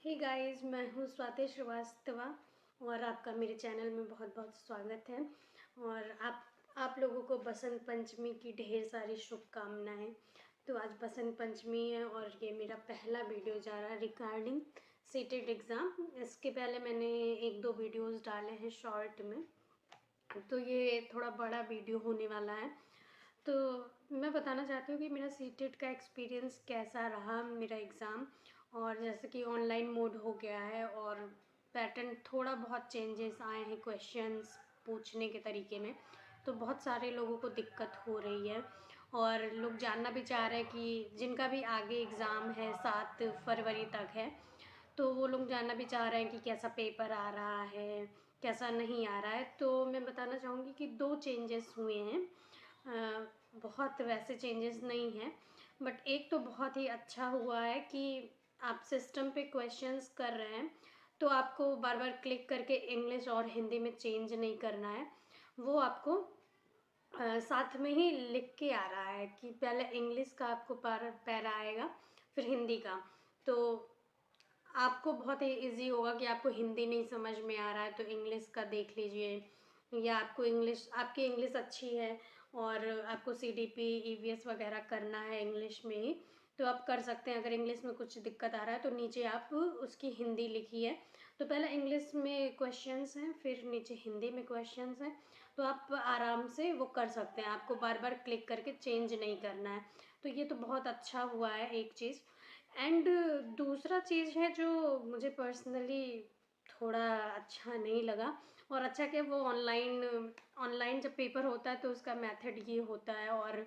Hey guys, मैं हूँ स्वाति श्रीवास्तवा और आपका मेरे चैनल में बहुत बहुत स्वागत है। और आप लोगों को बसंत पंचमी की ढेर सारी शुभकामनाएं। तो आज बसंत पंचमी है और ये मेरा पहला वीडियो जा रहा है रिगार्डिंग सीटेट एग्ज़ाम। इसके पहले मैंने एक दो वीडियोस डाले हैं शॉर्ट में, तो ये थोड़ा बड़ा वीडियो होने वाला है। तो मैं बताना चाहती हूँ कि मेरा सीटेट का एक्सपीरियंस कैसा रहा, मेरा एग्ज़ाम। और जैसे कि ऑनलाइन मोड हो गया है और पैटर्न थोड़ा बहुत चेंजेस आए हैं क्वेश्चंस पूछने के तरीके में, तो बहुत सारे लोगों को दिक्कत हो रही है। और लोग जानना भी चाह रहे हैं कि जिनका भी आगे एग्ज़ाम है 7 फरवरी तक है, तो वो लोग जानना भी चाह रहे हैं कि कैसा पेपर आ रहा है, कैसा नहीं आ रहा है। तो मैं बताना चाहूँगी कि 2 चेंजेस हुए हैं। बहुत वैसे चेंजेस नहीं हैं, बट एक तो बहुत ही अच्छा हुआ है कि आप सिस्टम पे क्वेश्चंस कर रहे हैं तो आपको बार बार क्लिक करके इंग्लिश और हिंदी में चेंज नहीं करना है। वो आपको साथ में ही लिख के आ रहा है कि पहले इंग्लिश का आपको पैरा आएगा, फिर हिंदी का। तो आपको बहुत ही इजी होगा कि आपको हिंदी नहीं समझ में आ रहा है तो इंग्लिश का देख लीजिए, या आपकी इंग्लिश अच्छी है और आपको सीडीपी ईवीएस वगैरह करना है इंग्लिश में ही, तो आप कर सकते हैं। अगर इंग्लिश में कुछ दिक्कत आ रहा है तो नीचे आप उसकी हिंदी लिखिए। तो पहले इंग्लिश में क्वेश्चंस हैं, फिर नीचे हिंदी में क्वेश्चंस हैं, तो आप आराम से वो कर सकते हैं। आपको बार बार क्लिक करके चेंज नहीं करना है। तो ये तो बहुत अच्छा हुआ है एक चीज़। एंड दूसरा चीज़ है जो मुझे पर्सनली थोड़ा अच्छा नहीं लगा, और अच्छा क्या, वो ऑनलाइन ऑनलाइन जब पेपर होता है तो उसका मेथड ये होता है। और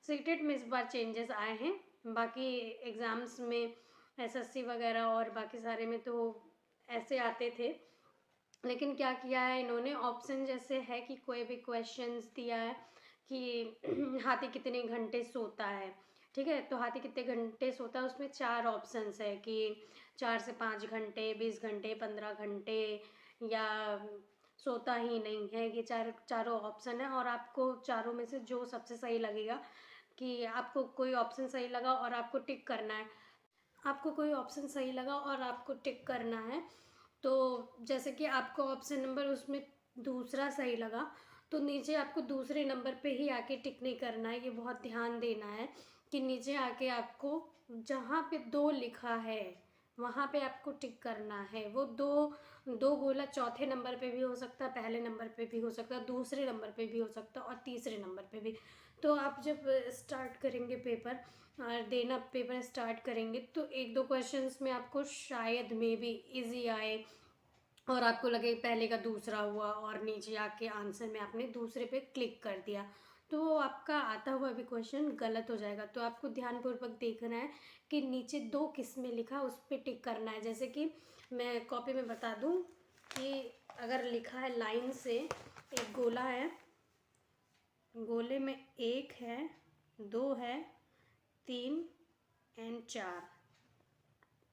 सीटेट में इस बार चेंजेस आए हैं। बाकी एग्ज़ाम्स में एसएससी वगैरह और बाकी सारे में तो ऐसे आते थे, लेकिन क्या किया है इन्होंने, ऑप्शन जैसे है कि कोई भी क्वेश्चंस दिया है कि हाथी कितने घंटे सोता है, ठीक है, तो हाथी कितने घंटे सोता है, उसमें 4 ऑप्शंस है कि 4 से 5 घंटे, 20 घंटे, 15 घंटे, या सोता ही नहीं है। ये चारों ऑप्शन है और आपको चारों में से जो सबसे सही लगेगा, कि आपको कोई ऑप्शन सही लगा और आपको टिक करना है, आपको कोई ऑप्शन सही लगा और आपको टिक करना है। तो जैसे कि आपको ऑप्शन नंबर उसमें दूसरा सही लगा, तो नीचे आपको दूसरे नंबर पे ही आके टिक नहीं करना है। ये बहुत ध्यान देना है कि नीचे आके आपको जहाँ पे 2 लिखा है वहाँ पे आपको टिक करना है। वो दो दो गोला चौथे नंबर पे भी हो सकता है, पहले नंबर पे भी हो सकता है, दूसरे नंबर पे भी हो सकता है और तीसरे नंबर पे भी। तो आप जब स्टार्ट करेंगे पेपर और देना पेपर स्टार्ट करेंगे तो एक दो क्वेश्चंस में आपको शायद मे बी इजी आए और आपको लगे पहले का दूसरा हुआ, और नीचे आके आंसर में आपने दूसरे पे क्लिक कर दिया, तो वो आपका आता हुआ भी क्वेश्चन गलत हो जाएगा। तो आपको ध्यानपूर्वक देखना है कि नीचे 2 किस में लिखा उस पर टिक करना है। जैसे कि मैं कॉपी में बता दूं कि अगर लिखा है लाइन से, एक गोला है, गोले में 1 है, 2 है, 3 एंड 4,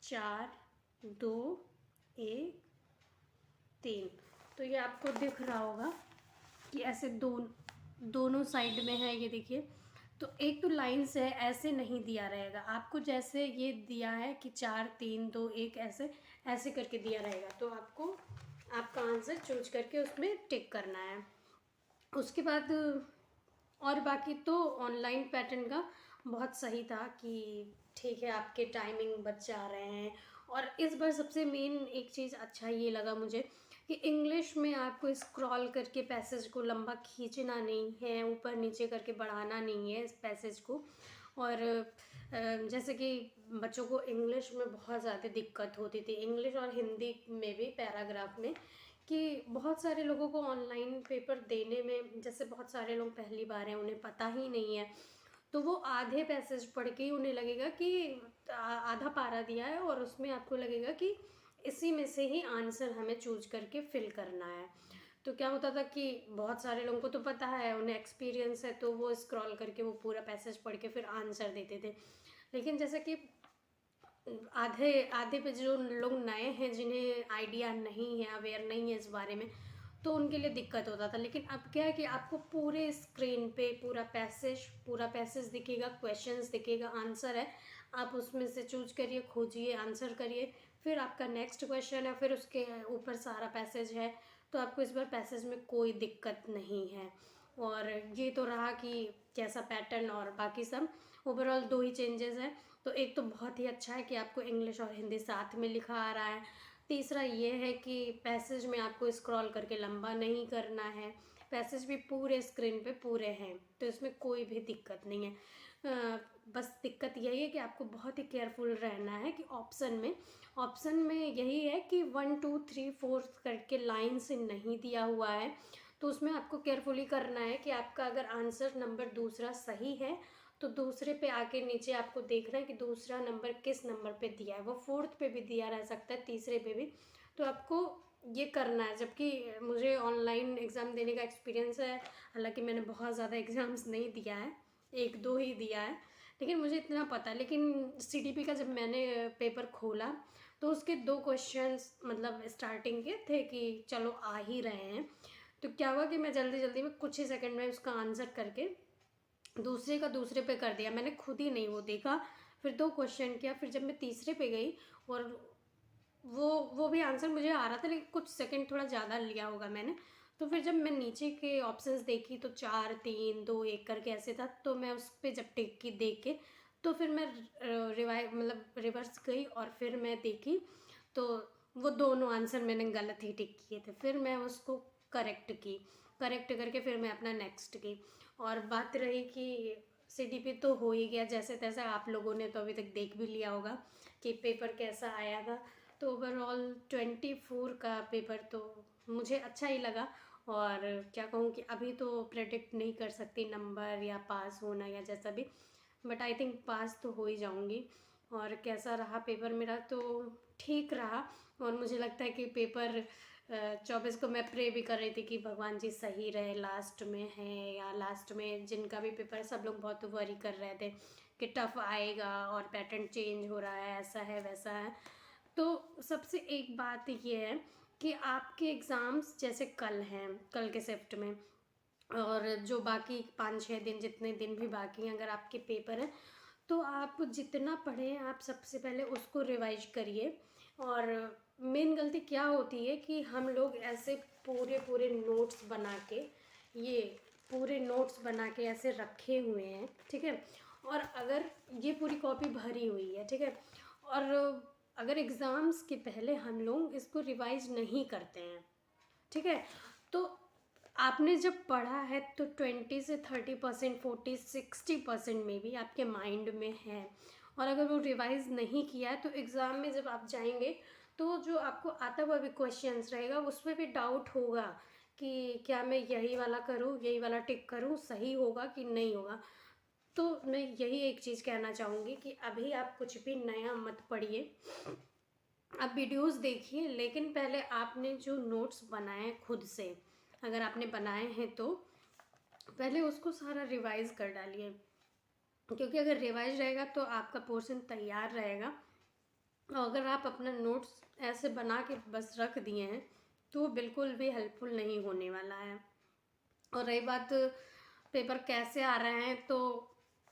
4, 2, 1, 3। तो ये आपको दिख रहा होगा कि ऐसे दोनों साइड में है, ये देखिए। तो एक तो लाइन से है, ऐसे नहीं दिया रहेगा आपको, जैसे ये दिया है कि 4, 3, 2, 1, ऐसे ऐसे करके दिया रहेगा। तो आपको आपका आंसर चूज करके उसमें टिक करना है। उसके बाद और बाकी तो ऑनलाइन पैटर्न का बहुत सही था कि ठीक है, आपके टाइमिंग बच जा रहे हैं। और इस बार सबसे मेन एक चीज़ अच्छा ये लगा मुझे कि इंग्लिश में आपको स्क्रॉल करके पैसेज को लंबा खींचना नहीं है, ऊपर नीचे करके बढ़ाना नहीं है इस पैसेज को। और जैसे कि बच्चों को इंग्लिश में बहुत ज़्यादा दिक्कत होती थी, इंग्लिश और हिंदी में भी पैराग्राफ में, कि बहुत सारे लोगों को ऑनलाइन पेपर देने में, जैसे बहुत सारे लोग पहली बार हैं, उन्हें पता ही नहीं है, तो वो आधे पैसेज पढ़ के ही उन्हें लगेगा कि आधा पारा दिया है और उसमें आपको लगेगा कि इसी में से ही आंसर हमें चूज करके फिल करना है। तो क्या होता था कि बहुत सारे लोगों को तो पता है, उन्हें एक्सपीरियंस है, तो वो स्क्रॉल करके वो पूरा पैसेज पढ़ के फिर आंसर देते थे। लेकिन जैसे कि आधे आधे पे जो लोग नए हैं, जिन्हें आइडिया नहीं है, अवेयर नहीं है इस बारे में, तो उनके लिए दिक्कत होता था। लेकिन अब क्या है कि आपको पूरे स्क्रीन पे पूरा पैसेज दिखेगा, क्वेश्चंस दिखेगा, आंसर है, आप उसमें से चूज करिए, खोजिए, आंसर करिए। फिर आपका नेक्स्ट क्वेश्चन है, फिर उसके ऊपर सारा पैसेज है, तो आपको इस बार पैसेज में कोई दिक्कत नहीं है। और ये तो रहा कि कैसा पैटर्न और बाकी सब, ओवरऑल दो ही चेंजेस हैं। तो एक तो बहुत ही अच्छा है कि आपको इंग्लिश और हिंदी साथ में लिखा आ रहा है। तीसरा ये है कि पैसेज में आपको स्क्रॉल करके लंबा नहीं करना है, पैसेज भी पूरे स्क्रीन पे पूरे हैं, तो इसमें कोई भी दिक्कत नहीं है। बस दिक्कत यही है कि आपको बहुत ही केयरफुल रहना है कि ऑप्शन में यही है कि 1 2 3 4 करके लाइन से नहीं दिया हुआ है, तो उसमें आपको केयरफुली करना है कि आपका अगर आंसर नंबर दूसरा सही है तो दूसरे पे आके नीचे आपको देखना है कि दूसरा नंबर किस नंबर पे दिया है। वो फोर्थ पे भी दिया रह सकता है, तीसरे पे भी, तो आपको ये करना है। जबकि मुझे ऑनलाइन एग्ज़ाम देने का एक्सपीरियंस है, हालांकि मैंने बहुत ज़्यादा एग्ज़ाम्स नहीं दिया है, 1 2 ही दिया है, लेकिन मुझे इतना पता है। लेकिन सीडीपी का जब मैंने पेपर खोला तो उसके 2 क्वेश्चंस मतलब स्टार्टिंग के थे कि चलो आ ही रहे हैं, तो क्या हुआ कि मैं जल्दी जल्दी में कुछ ही सेकंड में उसका आंसर करके दूसरे का दूसरे पे कर दिया, मैंने खुद ही नहीं वो देखा। फिर 2 क्वेश्चन किया, फिर जब मैं तीसरे पे गई और वो भी आंसर मुझे आ रहा था, लेकिन कुछ सेकंड थोड़ा ज़्यादा लिया होगा मैंने। तो फिर जब मैं नीचे के ऑप्शंस देखी तो 4 3 2 1 करके ऐसे था, तो मैं उस पर जब टिक की देख के तो फिर मैं मतलब रिवर्स गई और फिर मैं देखी, तो वो दोनों आंसर मैंने गलत ही टिक किए थे। फिर मैं उसको करेक्ट करके फिर मैं अपना नेक्स्ट की। और बात रही कि सीडीपी तो हो ही गया जैसे तैसे, आप लोगों ने तो अभी तक देख भी लिया होगा कि पेपर कैसा आया था। तो ओवरऑल 24 का पेपर तो मुझे अच्छा ही लगा। और क्या कहूँ कि अभी तो प्रेडिक्ट नहीं कर सकती नंबर या पास होना या जैसा भी, बट आई थिंक पास तो हो ही जाऊँगी। और कैसा रहा पेपर मेरा, तो ठीक रहा। और मुझे लगता है कि पेपर 24 को मैं प्रे भी कर रही थी कि भगवान जी सही रहे, लास्ट में है या लास्ट में जिनका भी पेपर, सब लोग बहुत वरी कर रहे थे कि टफ आएगा और पैटर्न चेंज हो रहा है, ऐसा है वैसा है। तो सबसे एक बात ये है कि आपके एग्ज़ाम्स जैसे कल हैं, कल के शिफ्ट में, और जो बाकी 5 6 दिन जितने दिन भी बाकी हैं, अगर आपके पेपर हैं तो आप जितना पढ़ें आप सबसे पहले उसको रिवाइज करिए। और मेन गलती क्या होती है कि हम लोग ऐसे पूरे पूरे नोट्स बना के, ये पूरे नोट्स बना के ऐसे रखे हुए हैं, ठीक है, और अगर ये पूरी कॉपी भरी हुई है, ठीक है, और अगर एग्ज़ाम्स के पहले हम लोग इसको रिवाइज नहीं करते हैं, ठीक है, तो आपने जब पढ़ा है तो 20 से 30% 40 60% में भी आपके माइंड में है। और अगर वो रिवाइज नहीं किया है तो एग्ज़ाम में जब आप जाएंगे तो जो आपको आता हुआ भी क्वेश्चंस रहेगा उसमें भी डाउट होगा कि क्या मैं यही वाला करूँ, यही वाला टिक करूँ, सही होगा कि नहीं होगा। तो मैं यही एक चीज़ कहना चाहूँगी कि अभी आप कुछ भी नया मत पढ़िए, आप वीडियोस देखिए, लेकिन पहले आपने जो नोट्स बनाए खुद से, अगर आपने बनाए हैं तो पहले उसको सारा रिवाइज कर डालिए, क्योंकि अगर रिवाइज रहेगा तो आपका पोर्शन तैयार रहेगा। और अगर आप अपना नोट्स ऐसे बना के बस रख दिए हैं तो वो बिल्कुल भी हेल्पफुल नहीं होने वाला है। और रही बात पेपर कैसे आ रहे हैं, तो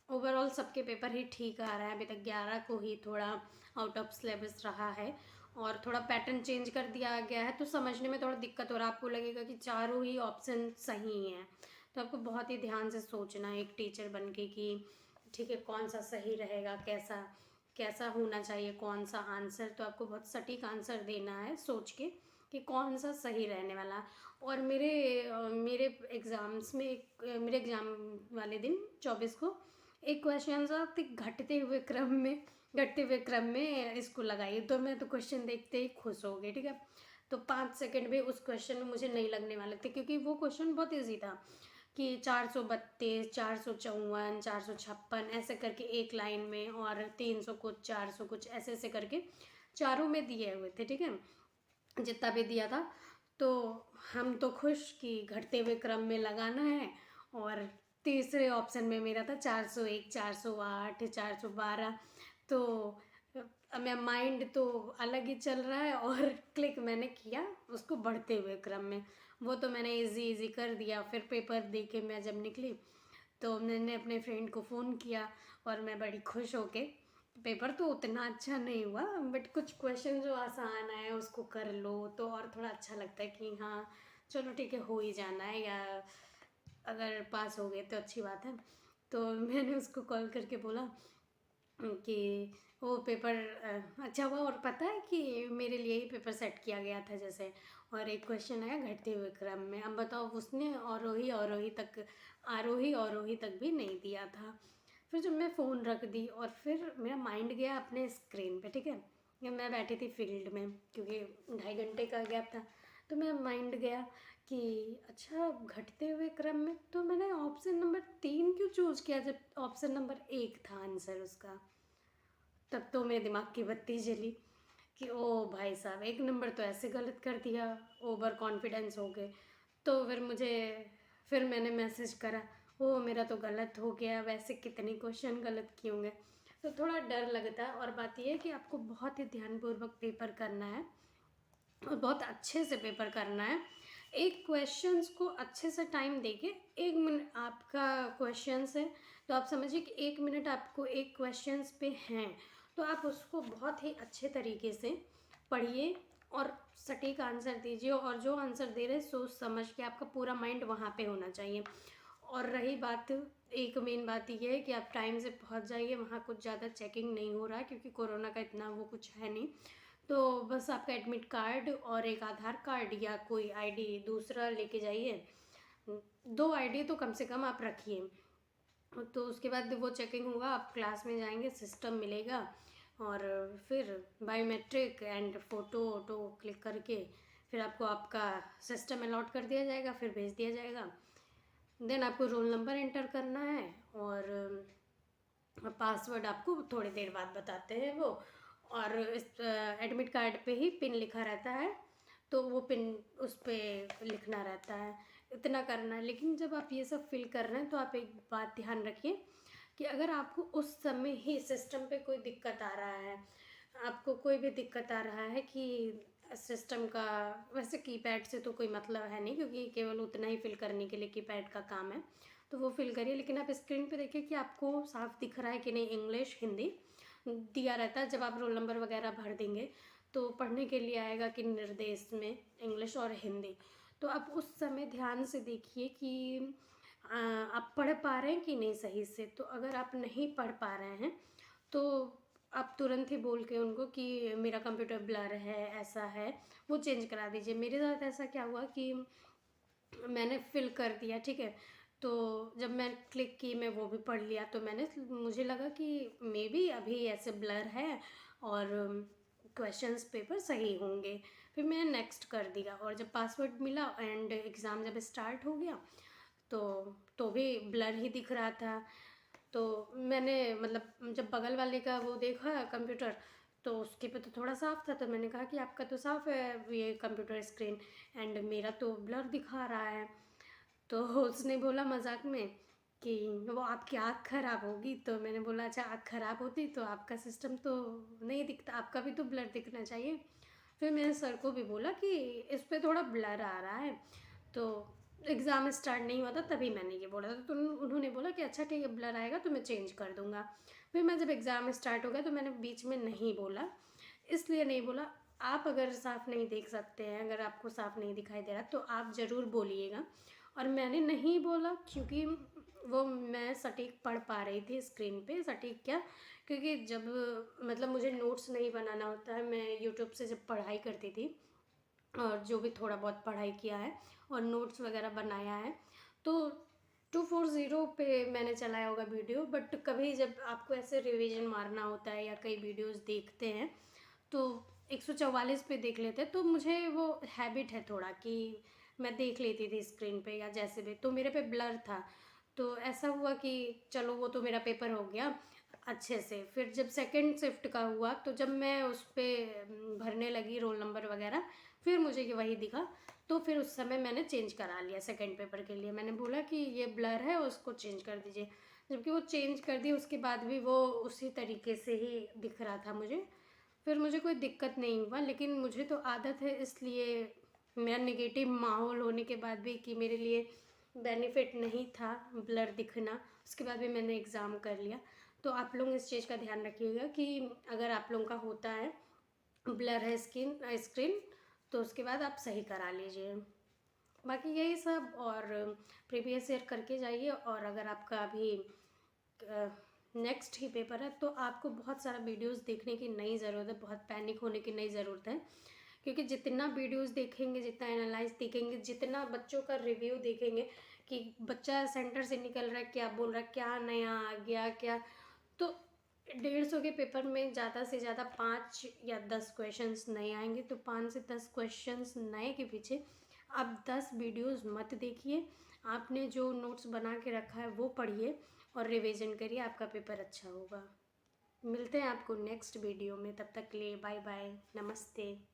ओवरऑल सबके पेपर ही ठीक आ रहा है। अभी तक 11 को ही थोड़ा आउट ऑफ सिलेबस रहा है और थोड़ा पैटर्न चेंज कर दिया गया है, तो समझने में थोड़ा दिक्कत हो रहा है। आपको लगेगा कि चारों ही ऑप्शन सही हैं, तो आपको बहुत ही ध्यान से सोचना है एक टीचर बन के कि ठीक है कौन सा सही रहेगा, कैसा कैसा होना चाहिए, कौन सा आंसर, तो आपको बहुत सटीक आंसर देना है सोच के कि कौन सा सही रहने वाला है। और मेरे एग्ज़ाम्स में मेरे एग्ज़ाम वाले दिन 24 को एक क्वेश्चन था कि घटते हुए क्रम में इसको लगाइए, तो मैं तो क्वेश्चन देखते ही खुश हो गई, ठीक है। तो 5 सेकंड भी उस क्वेश्चन में मुझे नहीं लगने वाले थे, क्योंकि वो क्वेश्चन बहुत ईजी था कि 432 454 456 ऐसे करके एक लाइन में, और 300 कुछ 400 कुछ ऐसे ऐसे करके चारों में दिए हुए थे, ठीक है, जितना भी दिया था। तो हम तो खुश कि घटते हुए क्रम में लगाना है। और तीसरे ऑप्शन में मेरा था 401 408 412, तो मैं माइंड तो अलग ही चल रहा है और क्लिक मैंने किया उसको बढ़ते हुए क्रम में, वो तो मैंने इजी इजी कर दिया। फिर पेपर दे के मैं जब निकली तो मैंने अपने फ्रेंड को फ़ोन किया और मैं बड़ी खुश होके पेपर तो उतना अच्छा नहीं हुआ, बट कुछ क्वेश्चन जो आसान आए उसको कर लो तो और थोड़ा अच्छा लगता है कि हाँ चलो ठीक है, हो ही जाना है, या अगर पास हो गए तो अच्छी बात है। तो मैंने उसको कॉल करके बोला कि वो पेपर अच्छा हुआ, और पता है कि मेरे लिए ही पेपर सेट किया गया था जैसे, और एक क्वेश्चन आया घटते हुए क्रम में। अब बताओ, उसने आरोही अवरोही तक भी नहीं दिया था। फिर जब मैं फ़ोन रख दी और फिर मेरा माइंड गया अपने स्क्रीन पे, ठीक है, या मैं बैठी थी फील्ड में क्योंकि 2.5 घंटे का गैप था, तो मेरा माइंड गया कि अच्छा घटते हुए क्रम में, तो मैंने ऑप्शन नंबर 3 क्यों चूज़ किया जब ऑप्शन नंबर 1 था आंसर उसका। तब तो मेरे दिमाग की बत्ती जली कि ओ भाई साहब, 1 नंबर तो ऐसे गलत कर दिया, ओवर कॉन्फिडेंस हो गए। तो फिर मैंने मैसेज करा, ओ मेरा तो गलत हो गया, वैसे कितने क्वेश्चन गलत किए होंगे। तो थोड़ा डर लगता है, और बात यह है कि आपको बहुत ही ध्यानपूर्वक पेपर करना है और बहुत अच्छे से पेपर करना है। एक क्वेश्चंस को अच्छे से टाइम देके, 1 मिनट आपका क्वेश्चंस है तो आप समझिए कि 1 मिनट आपको एक क्वेश्चंस पे हैं, तो आप उसको बहुत ही अच्छे तरीके से पढ़िए और सटीक आंसर दीजिए, और जो आंसर दे रहे सोच समझ के, आपका पूरा माइंड वहाँ पे होना चाहिए। और रही बात, एक मेन बात ये है कि आप टाइम से पहुँच जाइए, वहाँ कुछ ज़्यादा चेकिंग नहीं हो रहा है क्योंकि कोरोना का इतना वो कुछ है नहीं। तो बस आपका एडमिट कार्ड और एक आधार कार्ड या कोई आईडी दूसरा लेके जाइए। 2 आईडी तो कम से कम आप रखिए। तो उसके बाद वो चेकिंग होगा, आप क्लास में जाएंगे, सिस्टम मिलेगा, और फिर बायोमेट्रिक एंड फ़ोटो वोटो क्लिक करके फिर आपको आपका सिस्टम अलॉट कर दिया जाएगा, फिर भेज दिया जाएगा। देन आपको रोल नंबर एंटर करना है, और पासवर्ड आपको थोड़ी देर बाद बताते हैं वो। और इस एडमिट कार्ड पे ही पिन लिखा रहता है, तो वो पिन उस पर लिखना रहता है, इतना करना है। लेकिन जब आप ये सब फिल कर रहे हैं तो आप एक बात ध्यान रखिए कि अगर आपको उस समय ही सिस्टम पे कोई दिक्कत आ रहा है, आपको कोई भी दिक्कत आ रहा है कि सिस्टम का, वैसे कीपैड से तो कोई मतलब है नहीं क्योंकि केवल उतना ही फिल करने के लिए कीपैड का काम है, तो वो फिल करिए। लेकिन आप स्क्रीन पे देखिए कि आपको साफ दिख रहा है कि नहीं, इंग्लिश हिंदी दिया रहता है। जब आप रोल नंबर वगैरह भर देंगे तो पढ़ने के लिए आएगा कि निर्देश में इंग्लिश और हिंदी, तो आप उस समय ध्यान से देखिए कि आप पढ़ पा रहे हैं कि नहीं सही से। तो अगर आप नहीं पढ़ पा रहे हैं तो आप तुरंत ही बोल के उनको कि मेरा कंप्यूटर ब्लर है, ऐसा है, वो चेंज करा दीजिए। मेरे साथ ऐसा क्या हुआ कि मैंने फिल कर दिया, ठीक है, तो जब मैं क्लिक की, मैं वो भी पढ़ लिया, तो मुझे लगा कि मे बी अभी ऐसे ब्लर है और क्वेश्चंस पेपर सही होंगे। फिर मैंने नेक्स्ट कर दिया, और जब पासवर्ड मिला एंड एग्ज़ाम जब स्टार्ट हो गया तो भी ब्लर ही दिख रहा था। तो मैंने मतलब जब बगल वाले का वो देखा कंप्यूटर, तो उसके पे तो थोड़ा साफ था, तो मैंने कहा कि आपका तो साफ है ये कंप्यूटर स्क्रीन, एंड मेरा तो ब्लर दिखा रहा है। तो उसने बोला मजाक में कि वो आपकी आँख ख़राब होगी। तो मैंने बोला अच्छा, आँख ख़राब होती तो आपका सिस्टम तो नहीं दिखता, आपका भी तो ब्लर दिखना चाहिए। फिर मैंने सर को भी बोला कि इस पे थोड़ा ब्लर आ रहा है। तो एग्ज़ाम स्टार्ट नहीं हुआ था तभी मैंने ये बोला था, तो उन्होंने बोला कि अच्छा ठीक है, ब्लर आएगा तो मैं चेंज कर दूँगा। फिर मैं जब एग्ज़ाम स्टार्ट हो गया तो मैंने बीच में नहीं बोला, इसलिए नहीं बोला। आप अगर साफ़ नहीं देख सकते हैं, अगर आपको साफ़ नहीं दिखाई दे रहा तो आप ज़रूर बोलिएगा। और मैंने नहीं बोला क्योंकि वो मैं सटीक पढ़ पा रही थी स्क्रीन पे, सटीक क्या, क्योंकि जब मतलब मुझे नोट्स नहीं बनाना होता है, मैं यूट्यूब से जब पढ़ाई करती थी और जो भी थोड़ा बहुत पढ़ाई किया है और नोट्स वगैरह बनाया है, तो 240 पे मैंने चलाया होगा वीडियो। बट कभी जब आपको ऐसे रिवीजन मारना होता है या कई वीडियोस देखते हैं तो 144 पे देख लेते हैं, तो मुझे वो हैबिट है थोड़ा कि मैं देख लेती थी स्क्रीन पे या जैसे भी, तो मेरे पे ब्लर था। तो ऐसा हुआ कि चलो वो तो मेरा पेपर हो गया अच्छे से। फिर जब सेकंड शिफ्ट का हुआ तो जब मैं उस पर भरने लगी रोल नंबर वगैरह, फिर मुझे ये वही दिखा। तो फिर उस समय मैंने चेंज करा लिया, सेकंड पेपर के लिए मैंने बोला कि ये ब्लर है, उसको चेंज कर दीजिए। जबकि वो चेंज कर दी, उसके बाद भी वो उसी तरीके से ही दिख रहा था मुझे। फिर मुझे कोई दिक्कत नहीं हुआ, लेकिन मुझे तो आदत है, इसलिए मेरा नेगेटिव माहौल होने के बाद भी कि मेरे लिए बेनिफिट नहीं था ब्लर दिखना, उसके बाद भी मैंने एग्ज़ाम कर लिया। तो आप लोग इस चीज़ का ध्यान रखिएगा कि अगर आप लोगों का होता है ब्लर है स्क्रीन तो उसके बाद आप सही करा लीजिए। बाकी यही सब, और प्रीवियस ईयर करके जाइए। और अगर आपका अभी नेक्स्ट ही पेपर है तो आपको बहुत सारा वीडियोस देखने की नई ज़रूरत है, बहुत पैनिक होने की नई ज़रूरत है। क्योंकि जितना वीडियोस देखेंगे, जितना एनालाइज देखेंगे, जितना बच्चों का रिव्यू देखेंगे कि बच्चा सेंटर से निकल रहा है, क्या बोल रहा है, क्या नया आ गया, क्या, तो 150 के पेपर में ज़्यादा से ज़्यादा 5 या 10 क्वेश्चंस नए आएंगे। तो 5 से 10 क्वेश्चंस नए के पीछे आप 10 वीडियोस मत देखिए। आपने जो नोट्स बना के रखा है वो पढ़िए और रिवीजन करिए, आपका पेपर अच्छा होगा। मिलते हैं आपको नेक्स्ट वीडियो में, तब तक के लिए बाय बाय, नमस्ते।